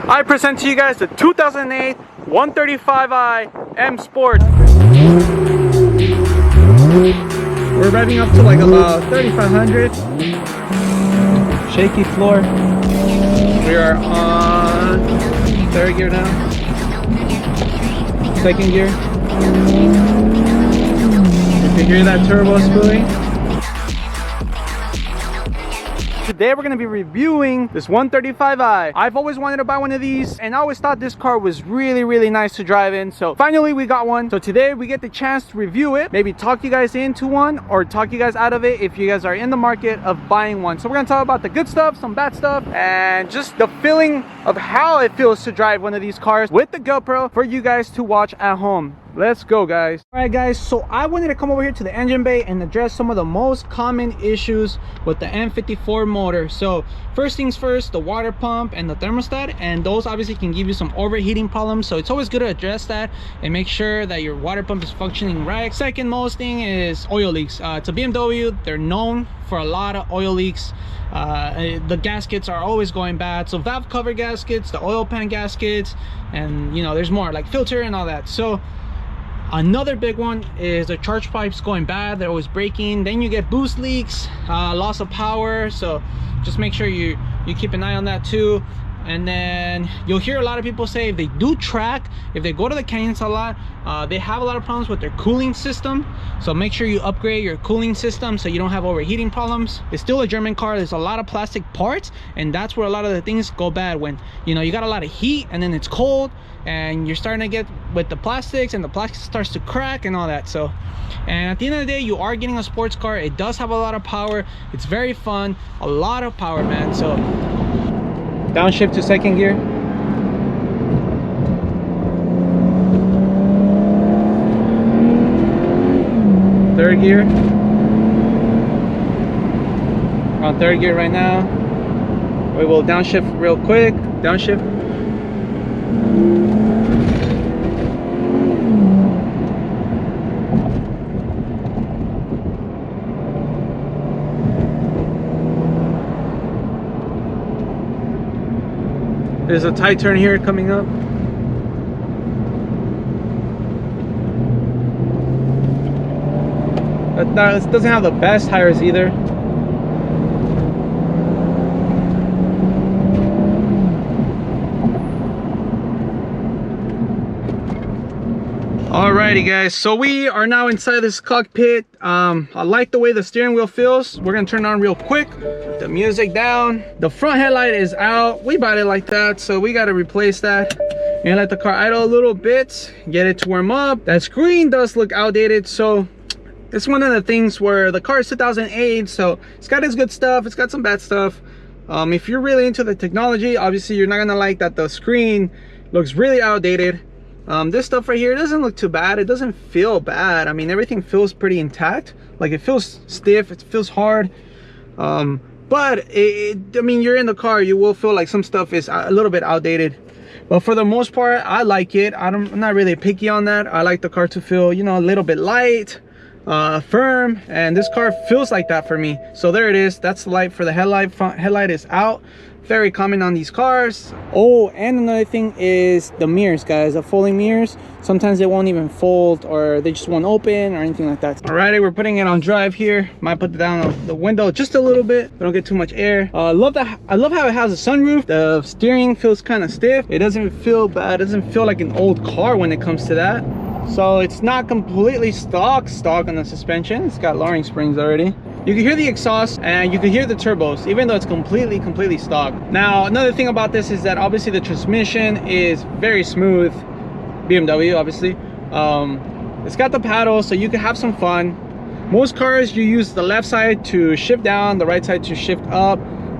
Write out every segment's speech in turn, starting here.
I present to you guys the 2008 135i M Sport. We're revving up to like about 3,500. Shaky floor. We are on third gear now. Second gear. You can hear that turbo spooling. Today we're going to be reviewing this 135i. I've always wanted to buy one of these and I always thought this car was really nice to drive in. So finally we got one. So today we get the chance to review it, maybe talk you guys into one or talk you guys out of it if you guys are in the market of buying one. So we're going to talk about the good stuff, some bad stuff, and just the feeling of how it feels to drive one of these cars with the GoPro for you guys to watch at home. Let's go, guys. All right, guys, so I wanted to come over here to the engine bay and address some of the most common issues with the M54 motor. So first things first, the water pump and the thermostat, and those obviously can give you some overheating problems, so it's always good to address that and make sure that your water pump is functioning right. Second most thing is oil leaks. To BMW, they're known for a lot of oil leaks. The gaskets are always going bad, so valve cover gaskets, the oil pan gaskets, and you know there's more like filter and all that. So another big one is the charge pipes going bad, they're always breaking. Then you get boost leaks, loss of power, so just make sure you keep an eye on that too. And then you'll hear a lot of people say if they do track, if they go to the canyons a lot, they have a lot of problems with their cooling system. So make sure you upgrade your cooling system so you don't have overheating problems. It's still a German car, there's a lot of plastic parts, and that's where a lot of the things go bad. When you know you got a lot of heat and then it's cold and you're starting to get with the plastics and the plastic starts to crack and all that. So, and at the end of the day, you are getting a sports car. It does have a lot of power, it's very fun, a lot of power, man. So downshift to second gear. Third gear. We're on third gear right now. We will downshift real quick. Downshift. There's a tight turn here coming up. It doesn't have the best tires either. Alrighty, guys, so we are now inside this cockpit. I like the way the steering wheel feels. We're gonna turn it on real quick. The music down. The front headlight is out. We bought it like that, so we got to replace that and let the car idle a little bit, get it to warm up. That screen does look outdated, so it's one of the things where the car is 2008, so it's got its good stuff, it's got some bad stuff. If you're really into the technology, obviously you're not gonna like that the screen looks really outdated. This stuff right here doesn't look too bad. It doesn't feel bad. I mean, everything feels pretty intact. Like, it feels stiff, it feels hard. But I mean, you're in the car, you will feel like some stuff is a little bit outdated, but for the most part I like it. I'm not really picky on that. I like the car to feel, you know, a little bit light, firm, and this car feels like that for me. So there it is. That's the light for the headlight. Front headlight is out. Very common on these cars. Oh, and another thing is the mirrors, guys. The folding mirrors, sometimes they won't even fold, or they just won't open or anything like that. Alrighty, we're putting it on drive here. Might put it down the window just a little bit. We don't get too much air. I love how it has a sunroof. The steering feels kind of stiff. It doesn't feel bad. It doesn't feel like an old car when it comes to that. So it's not completely stock on the suspension. It's got lowering springs already. You can hear the exhaust and you can hear the turbos, even though it's completely stock. Now, another thing about this is that obviously the transmission is very smooth. BMW, obviously. It's got the paddle, so you can have some fun. Most cars, you use the left side to shift down, the right side to shift up.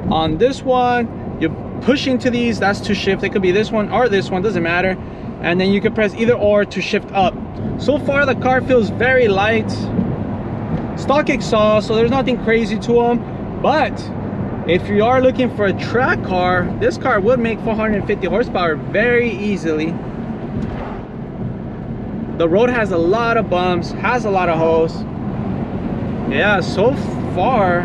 On this one, you push into these, that's to shift. It could be this one or this one, doesn't matter. And then you can press either or to shift up. So far, the car feels very light. Stock exhaust, so there's nothing crazy to them. But if you are looking for a track car, this car would make 450 horsepower very easily. The road has a lot of bumps, has a lot of holes. Yeah, so far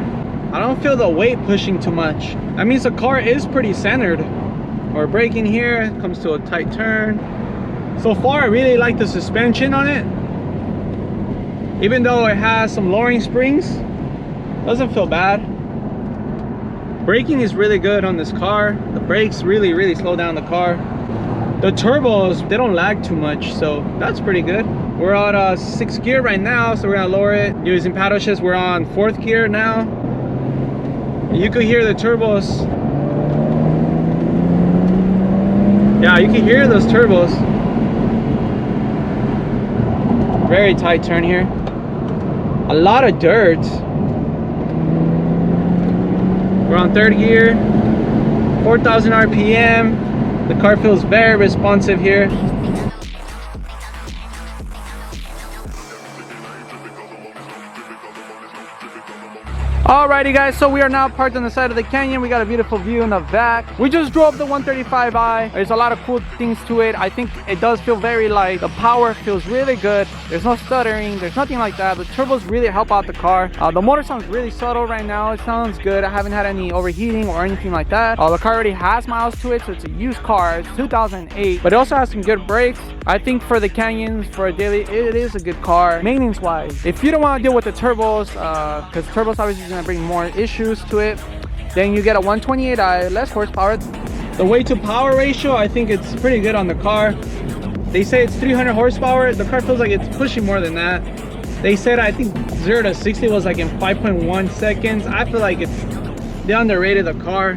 I don't feel the weight pushing too much. That means the car is pretty centered. or braking here. It comes to a tight turn. So far I really like the suspension on it. Even though it has some lowering springs, doesn't feel bad. Braking is really good on this car. The brakes really slow down the car. The turbos, they don't lag too much, so that's pretty good. We're on 6th gear right now, so we're gonna lower it using paddle shifts. We're on 4th gear now. You could hear the turbos. Yeah, you can hear those turbos. Very tight turn here. A lot of dirt. We're on 3rd gear, 4,000 RPM. The car feels very responsive here. Alrighty guys, so we are now parked on the side of the canyon. We got a beautiful view in the back. We just drove the 135i. There's a lot of cool things to it. I think it does feel very light. The power feels really good. There's no stuttering. There's nothing like that. The turbos really help out the car. The motor sounds really subtle right now. It sounds good. I haven't had any overheating or anything like that. The car already has miles to it, so it's a used car. It's 2008, but it also has some good brakes. I think for the canyons, for a daily, it is a good car. Maintenance wise, if you don't want to deal with the turbos, because turbos obviously is going to bring more issues to it, then you get a 128i, less horsepower. The weight to power ratio, I think it's pretty good on the car. They say it's 300 horsepower. The car feels like it's pushing more than that. They said I think 0 to 60 was like in 5.1 seconds. I feel like they underrated the car.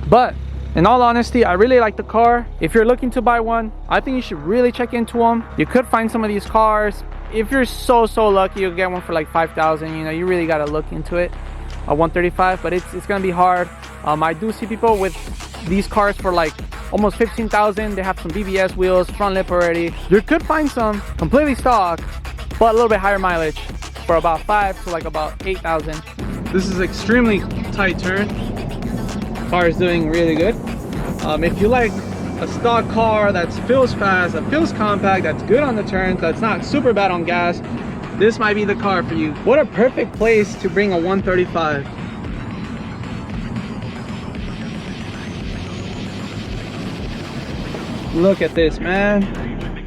But in all honesty, I really like the car. If you're looking to buy one, I think you should really check into them. You could find some of these cars. If you're so lucky, you'll get one for like 5,000. You know, you really got to look into it. A 135, but it's gonna be hard. I do see people with these cars for like almost 15,000. They have some BBS wheels, front lip already. You could find some completely stock, but a little bit higher mileage for about 5 to like about 8,000. This is extremely tight turn. Car is doing really good. If you like a stock car that feels fast, that feels compact, that's good on the turns, that's not super bad on gas, this might be the car for you. What a perfect place to bring a 135. Look at this, man.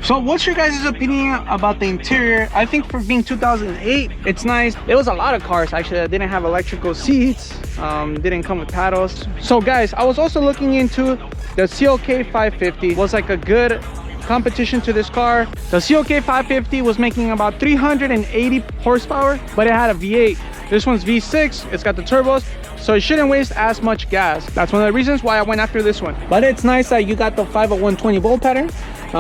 So what's your guys' opinion about the interior? I think for being 2008, it's nice. There was a lot of cars actually that didn't have electrical seats, didn't come with paddles. So guys, I was also looking into the CLK 550. Was like a good competition to this car. The CLK 550 was making about 380 horsepower, but it had a V8. This one's V6. It's got the turbos, so it shouldn't waste as much gas. That's one of the reasons why I went after this one. But it's nice that you got the 50120 volt pattern,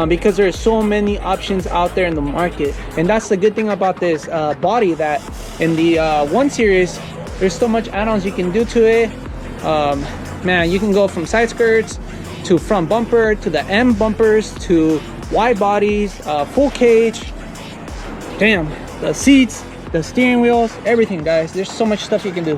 because there's so many options out there in the market. And that's the good thing about this body, that in the 1 Series, there's so much add-ons you can do to it. Man, you can go from side skirts to front bumper, to the M bumpers, to wide bodies, full cage. Damn, the seats, the steering wheels, everything, guys. There's so much stuff you can do.